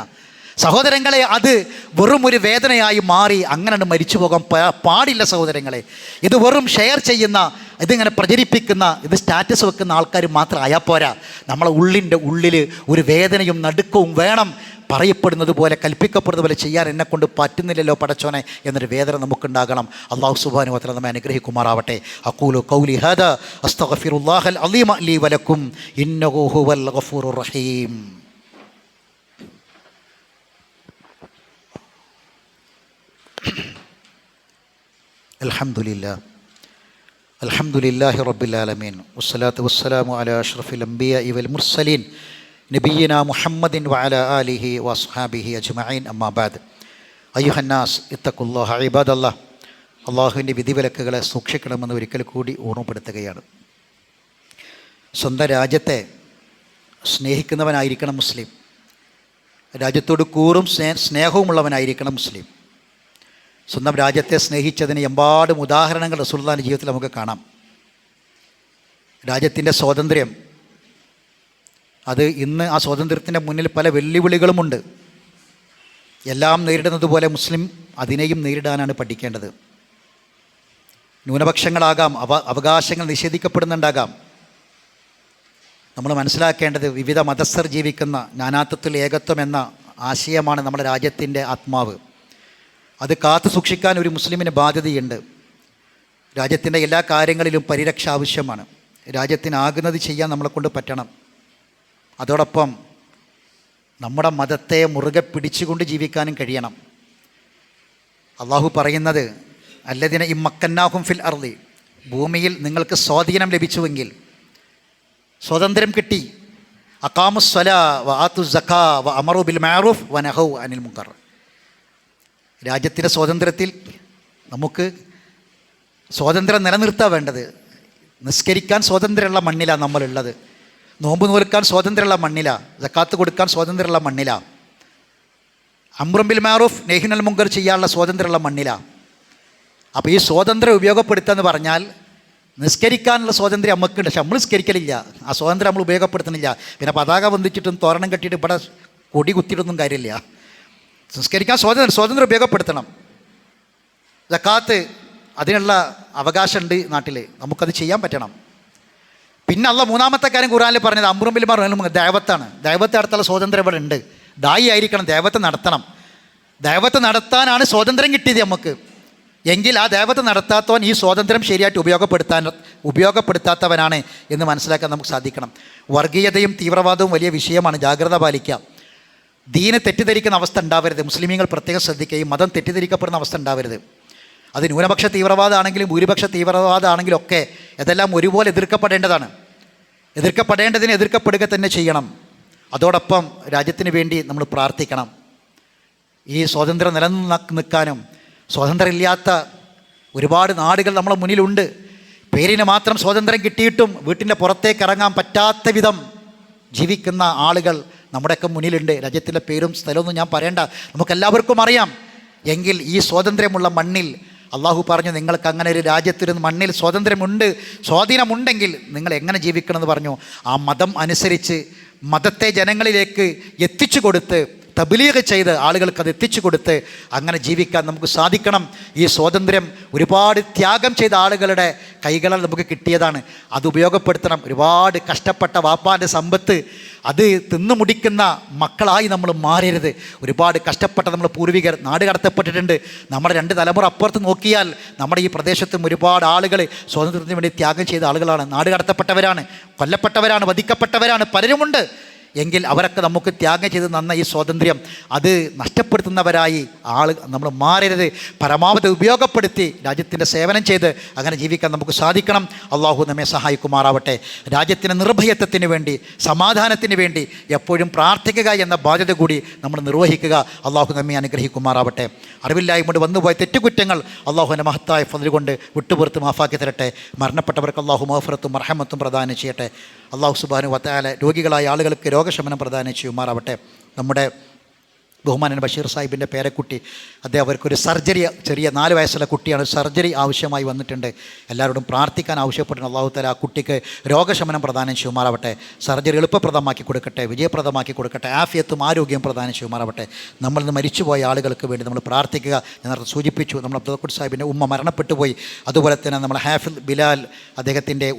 സഹോദരങ്ങളെ, അത് വെറും ഒരു വേദനയായി മാറി അങ്ങനെ മരിച്ചു പോകാൻ പാടില്ല സഹോദരങ്ങളെ. ഇത് വെറും ഷെയർ ചെയ്യുന്ന, ഇതിങ്ങനെ പ്രചരിപ്പിക്കുന്ന, ഇത് സ്റ്റാറ്റസ് വെക്കുന്ന ആൾക്കാർ മാത്രം ആയാൽ പോരാ. നമ്മളെ ഉള്ളിൻ്റെ ഉള്ളിൽ ഒരു വേദനയും നടുക്കവും വേണം. പറയപ്പെടുന്നത് പോലെ, കൽപ്പിക്കപ്പെടുന്നത് പോലെ ചെയ്യാൻ എന്നെക്കൊണ്ട് പറ്റുന്നില്ലല്ലോ പടച്ചോനെ എന്നൊരു വേദന നമുക്കുണ്ടാകണം. അല്ലാഹു സുബ്ഹാനഹു വ തആല നമ്മെ അനുഗ്രഹിക്കുമാറാവട്ടെ. അഖൂലു ഖൗലി ഹാദാ അസ്തഗ്ഫിറുല്ലാഹൽ അലീമ ലീ വലക്കും ഇന്നഹു ഹുവൽ ഗഫൂറുർ റഹീം. അൽഹംദുലില്ലാഹി റബ്ബിൽ ആലമീൻ വസ്സലാത്തു വസ്സലാമു അലാ അഷ്റഫിൽ അംബിയാഇ വൽ മുർസലീൻ നബിയ്യിനാ മുഹമ്മദിൻ വഅലാ ആലിഹി വഅസ്ഹാബിഹി അജ്മഈൻ. അമ്മാ ബഅദ്. അയ്യുഹന്നാസ് ഇത്തഖുല്ലാഹ ഇബാദല്ലാഹ്. അള്ളാഹുവിൻ്റെ വിധിവിലക്കുകളെ സൂക്ഷിക്കണമെന്ന് ഒരിക്കൽ കൂടി ഓർമ്മപ്പെടുത്തുകയാണ്. സ്വന്തം രാജ്യത്തെ സ്നേഹിക്കുന്നവനായിരിക്കണം മുസ്ലിം. രാജ്യത്തോട് കൂറും സ്നേഹവുമുള്ളവനായിരിക്കണം മുസ്ലിം. സ്വന്തം രാജ്യത്തെ സ്നേഹിച്ചതിന് എമ്പാടും ഉദാഹരണങ്ങൾ റസൂലുള്ളാഹിന്റെ ജീവിതത്തിൽ നമുക്ക് കാണാം. രാജ്യത്തിൻ്റെ സ്വാതന്ത്ര്യം, അത് ഇന്ന് ആ സ്വാതന്ത്ര്യത്തിൻ്റെ മുന്നിൽ പല വെല്ലുവിളികളുമുണ്ട്. എല്ലാം നേരിടുന്നത് പോലെ മുസ്ലിം അതിനെയും നേരിടാനാണ് പഠിക്കേണ്ടത്. ന്യൂനപക്ഷങ്ങളാകാം, അവകാശങ്ങൾ നിഷേധിക്കപ്പെടുന്നുണ്ടാകാം. നമ്മൾ മനസ്സിലാക്കേണ്ടത് വിവിധ മതസ്ഥർ ജീവിക്കുന്ന നാനാത്വത്തിൽ ഏകത്വം എന്ന ആശയമാണ് നമ്മുടെ രാജ്യത്തിൻ്റെ ആത്മാവ്. അത് കാത്തു സൂക്ഷിക്കാൻ ഒരു മുസ്ലിമിന് ബാധ്യതയുണ്ട്. രാജ്യത്തിൻ്റെ എല്ലാ കാര്യങ്ങളിലും പരിരക്ഷ ആവശ്യമാണ്. രാജ്യത്തിനാകുന്നത് ചെയ്യാൻ നമ്മളെക്കൊണ്ട് പറ്റണം. അതോടൊപ്പം നമ്മുടെ മതത്തെ മുറുകെ പിടിച്ചുകൊണ്ട് ജീവിക്കാനും കഴിയണം. അള്ളാഹു പറയുന്നത്, അല്ലദീന ഇമ്മക്കന്നാഹും ഫിൽ അർളി, ഭൂമിയിൽ നിങ്ങൾക്ക് സ്വാധീനം ലഭിച്ചുവെങ്കിൽ, സ്വാതന്ത്ര്യം കിട്ടി, അഖാമുസ്സലാ വ ആത്തുസ് സക്കാ വ അമറു ബിൽ മഅറൂഫ് വ നഹൗ അനിൽ മുൻകർ. രാജ്യത്തിൻ്റെ സ്വാതന്ത്ര്യത്തിൽ നമുക്ക് സ്വാതന്ത്ര്യം നിലനിർത്താൻ വേണ്ടത്. നിസ്കരിക്കാൻ സ്വാതന്ത്ര്യമുള്ള മണ്ണിലാണ് നമ്മളുള്ളത്. നോമ്പ് നോൽക്കാൻ സ്വാതന്ത്ര്യമുള്ള മണ്ണിലാണ്, സക്കാത്ത് കൊടുക്കാൻ സ്വാതന്ത്ര്യമുള്ള മണ്ണിലാണ്, അംറും ബിൽ മാറൂഫ് നഹ്യുൻ അനിൽ മുൻകർ ചെയ്യാനുള്ള സ്വാതന്ത്ര്യമുള്ള മണ്ണിലാണ്. അപ്പോൾ ഈ സ്വാതന്ത്ര്യം ഉപയോഗപ്പെടുത്തുക എന്ന് പറഞ്ഞാൽ നിസ്കരിക്കാനുള്ള സ്വാതന്ത്ര്യം നമുക്കുണ്ട്, പക്ഷെ നമ്മൾ നിസ്കരിക്കലില്ല, ആ സ്വാതന്ത്ര്യം നമ്മൾ ഉപയോഗപ്പെടുത്തുന്നില്ല. പിന്നെ പതാക ബന്ധിച്ചിട്ടും തോരണം കെട്ടിയിട്ട് ഇവിടെ കൊടി കുത്തിയിട്ടൊന്നും കാര്യമില്ല. നിസ്കരിക്കാൻ സ്വാതന്ത്ര്യം ഉപയോഗപ്പെടുത്തണം. സക്കാത്ത് അതിനുള്ള അവകാശമുണ്ട് നാട്ടിൽ, നമുക്കത് ചെയ്യാൻ പറ്റണം. പിന്നെ അള്ളാഹ് മൂന്നാമത്തെ കാര്യം ഖുർആനിൽ പറഞ്ഞത് അംറും ബിൽ മഅറൂഫ് ദഅവത്താണ്. ദഅവത്ത് നടത്താനുള്ള സ്വാതന്ത്ര്യം ഇവിടെ ഉണ്ട്. ദായി ആയിരിക്കണം, ദഅവത്ത് നടത്തണം. ദഅവത്ത് നടത്താനാണ് സ്വാതന്ത്ര്യം കിട്ടിയത് നമുക്ക്. എങ്കിൽ ആ ദഅവത്ത് നടത്താത്തവൻ ഈ സ്വാതന്ത്ര്യം ശരിയായിട്ട് ഉപയോഗപ്പെടുത്താത്തവനാണ് എന്ന് മനസ്സിലാക്കാൻ നമുക്ക് സാധിക്കണം. വർഗീയതയും തീവ്രവാദവും വലിയ വിഷയമാണ്, ജാഗ്രത പാലിക്കുക. ദീന് തെറ്റിദ്ധരിക്കുന്ന അവസ്ഥ ഉണ്ടാവരുത്. മുസ്ലിമീങ്ങൾ പ്രത്യേകം ശ്രദ്ധിക്കുകയും മതം തെറ്റിദ്ധരിക്കപ്പെടുന്ന അവസ്ഥ ഉണ്ടാവരുത്. അത് ന്യൂനപക്ഷ തീവ്രവാദമാണെങ്കിലും ഭൂരിപക്ഷ തീവ്രവാദമാണെങ്കിലും ഒക്കെ ഇതെല്ലാം ഒരുപോലെ എതിർക്കപ്പെടേണ്ടതാണ്. എതിർക്കപ്പെടേണ്ടതിന് എതിർക്കപ്പെടുക തന്നെ ചെയ്യണം. അതോടൊപ്പം രാജ്യത്തിന് വേണ്ടി നമ്മൾ പ്രാർത്ഥിക്കണം. ഈ സ്വാതന്ത്ര്യം നിലനിൽക്കാനും സ്വാതന്ത്ര്യമില്ലാത്ത ഒരുപാട് നാടുകൾ നമ്മളെ മുന്നിലുണ്ട്. പേരിന് മാത്രം സ്വാതന്ത്ര്യം കിട്ടിയിട്ടും വീട്ടിൻ്റെ പുറത്തേക്ക് ഇറങ്ങാൻ പറ്റാത്ത വിധം ജീവിക്കുന്ന ആളുകൾ നമ്മുടെയൊക്കെ മുന്നിലുണ്ട്. രാജ്യത്തിൻ്റെ പേരും സ്ഥലമൊന്നും ഞാൻ പറയേണ്ട, നമുക്കെല്ലാവർക്കും അറിയാം. എങ്കിൽ ഈ സ്വാതന്ത്ര്യമുള്ള മണ്ണിൽ അള്ളാഹു പറഞ്ഞു, നിങ്ങൾക്ക് അങ്ങനെ ഒരു രാജ്യത്തിരുന്ന് മണ്ണിൽ സ്വാതന്ത്ര്യമുണ്ട്, സ്വാധീനമുണ്ടെങ്കിൽ നിങ്ങൾ എങ്ങനെ ജീവിക്കണമെന്ന് പറഞ്ഞു. ആ മതം അനുസരിച്ച് മതത്തെ ജനങ്ങളിലേക്ക് എത്തിച്ചു കൊടുത്ത് തബ്ലീഗ് ചെയ്ത് ആളുകൾക്ക് അത് എത്തിച്ചു കൊടുത്ത് അങ്ങനെ ജീവിക്കാൻ നമുക്ക് സാധിക്കണം. ഈ സ്വാതന്ത്ര്യം ഒരുപാട് ത്യാഗം ചെയ്ത ആളുകളുടെ കൈകളാൽ നമുക്ക് കിട്ടിയതാണ്. അത് ഉപയോഗപ്പെടുത്തണം. ഒരുപാട് കഷ്ടപ്പെട്ട വാപ്പാൻ്റെ സമ്പത്ത് അത് തിന്നു മുടിക്കുന്ന മക്കളായി നമ്മൾ മാറരുത്. ഒരുപാട് കഷ്ടപ്പെട്ട നമ്മൾ പൂർവികർ നാട് കടത്തപ്പെട്ടിട്ടുണ്ട്. നമ്മുടെ 2 തലമുറ അപ്പുറത്ത് നോക്കിയാൽ നമ്മുടെ ഈ പ്രദേശത്തും ഒരുപാട് ആളുകൾ സ്വാതന്ത്ര്യത്തിന് വേണ്ടി ത്യാഗം ചെയ്ത ആളുകളാണ്. നാട് കടത്തപ്പെട്ടവരാണ്, കൊല്ലപ്പെട്ടവരാണ്, വധിക്കപ്പെട്ടവരാണ്, പലരുമുണ്ട്. എങ്കിൽ അവരൊക്കെ നമുക്ക് ത്യാഗം ചെയ്ത് നന്ന ഈ സ്വാതന്ത്ര്യം അത് നഷ്ടപ്പെടുത്തുന്നവരായി നമ്മൾ മാറരുത്. പരമാവധി ഉപയോഗപ്പെടുത്തി രാജ്യത്തിൻ്റെ സേവനം ചെയ്ത് അങ്ങനെ ജീവിക്കാൻ നമുക്ക് സാധിക്കണം. അള്ളാഹു നമ്മെ സഹായിക്കുമാറാവട്ടെ. രാജ്യത്തിൻ്റെ നിർഭയത്വത്തിന് വേണ്ടി, സമാധാനത്തിന് വേണ്ടി എപ്പോഴും പ്രാർത്ഥിക്കുക എന്ന ബാധ്യത കൂടി നമ്മൾ നിർവഹിക്കുക. അള്ളാഹു നമ്മെ അനുഗ്രഹിക്കുമാറാവട്ടെ. അറിവില്ലായ്മ വന്നുപോയ തെറ്റുകുറ്റങ്ങൾ അള്ളാഹുവിൻ്റെ മഹത്തായ ഫദ്ൽ കൊണ്ട് വിട്ടുപുറത്ത് മാഫാക്കി തരട്ടെ. മരണപ്പെട്ടവർക്ക് അള്ളാഹു മഗ്ഫിറത്തും മർഹമത്തും പ്രദാനം ചെയ്യട്ടെ. അള്ളാഹു സുബ്ഹാനഹു വ തആല രോഗികളായ ആളുകൾക്ക് രോഗശമനം പ്രദാനം ചെയ്യുമാറാവട്ടെ. നമ്മുടെ ബഹുമാനൻ ബഷീർ സാഹിബിൻ്റെ പേരക്കുട്ടി, അദ്ദേഹം അവർക്കൊരു സർജറി, ചെറിയ 4 വയസ്സുള്ള കുട്ടിയാണ്, സർജറി ആവശ്യമായി വന്നിട്ടുണ്ട്. എല്ലാവരോടും പ്രാർത്ഥിക്കാൻ ആവശ്യപ്പെട്ടിട്ടുണ്ട്. അള്ളാഹു തആല ആ കുട്ടിക്ക് രോഗശമനം പ്രദാനം ചെയ്യുമാറാവട്ടെ. സർജറി എളുപ്പപ്രദമാക്കി കൊടുക്കട്ടെ, വിജയപ്രദമാക്കി കൊടുക്കട്ടെ. ആഫിയത്തും ആരോഗ്യം പ്രദാനം ചെയ്യുമാറാവട്ടെ. നമ്മളിൽ നിന്ന് മരിച്ചുപോയ ആളുകൾക്ക് വേണ്ടി നമ്മൾ പ്രാർത്ഥിക്കുക. ഞാൻ നേരത്തെ സൂചിപ്പിച്ചു, നമ്മൾ അബ്ദുൽ സാഹിബിൻ്റെ ഉമ്മ മരണപ്പെട്ടു പോയി. അതുപോലെ തന്നെ നമ്മൾ ഹാഫിൽ ബിലാൽ, അദ്ദേഹത്തിൻ്റെ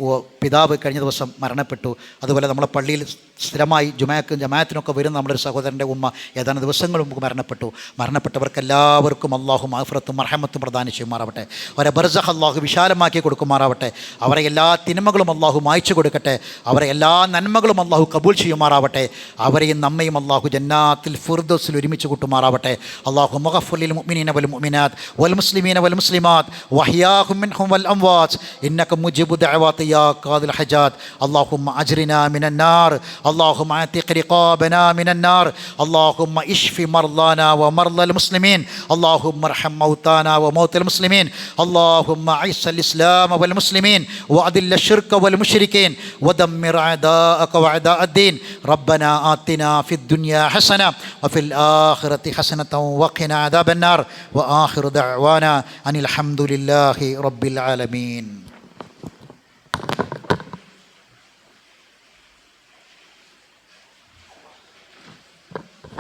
പിതാവ് കഴിഞ്ഞ ദിവസം മരണപ്പെട്ടു. അതുപോലെ നമ്മളെ പള്ളിയിൽ സ്ഥിരമായി ജമാഅത്തിനൊക്കെ വരുന്ന നമ്മുടെ ഒരു സഹോദരൻ്റെ ഉമ്മ ഏതാനും ദിവസങ്ങൾ മുമ്പ് മരണപ്പെട്ടവർക്കെല്ലാവർക്കും അള്ളാഹു മഗ്ഫിറത്തും മർഹമത്തും പ്രദാനം ചെയ്യുമാറാവട്ടെ. അവരെ ബർസഖ് അള്ളാഹു വിശാലമാക്കി കൊടുക്കുമാറാവട്ടെ. അവരെ എല്ലാ തിന്മകളും അള്ളാഹു മായ്ച്ചു കൊടുക്കട്ടെ. അവരെ എല്ലാ നന്മകളും അള്ളാഹു കബൂൽ ചെയ്യുമാറാവട്ടെ. അവരെയും നമ്മയും അള്ളാഹു ജന്നാത്തിൽ ഫിർദൗസിൽ ഒരുമിച്ച് കൂട്ടുമാറാവട്ടെ. അള്ളാഹു മഗ്ഫിർ ലിൽ മുഅ്മിനീന വൽ മുഅ്മിനാത്ത് വൽ മുസ്ലിമീന വൽ മുസ്ലിമാത്ത് വഹ്യാഹും മിൻഹും വൽ അംവാത്ത് ഇന്നക മുജീബു ദഅവാതി യാ ഖാദിൽ ഹജാത്ത്. അല്ലാഹുമ്മ അജ്രിനാ മിനൻ നാർ, അല്ലാഹുമ്മ അതിഖ് റിഖാബനാ മിനൻ നാർ, അല്ലാഹുമ്മ ഇശ്ഫി مرضانا ومرضى المسلمين، اللهم ارحم موتانا وموتى المسلمين، اللهم اعز الاسلام والمسلمين واذل الشرك والمشركين ودمر اعداءك واعداء الدين. ربنا آتنا في الدنيا حسنة وفي الآخرة حسنة وقنا عذاب النار. وآخر دعوانا أن الحمد لله رب العالمين.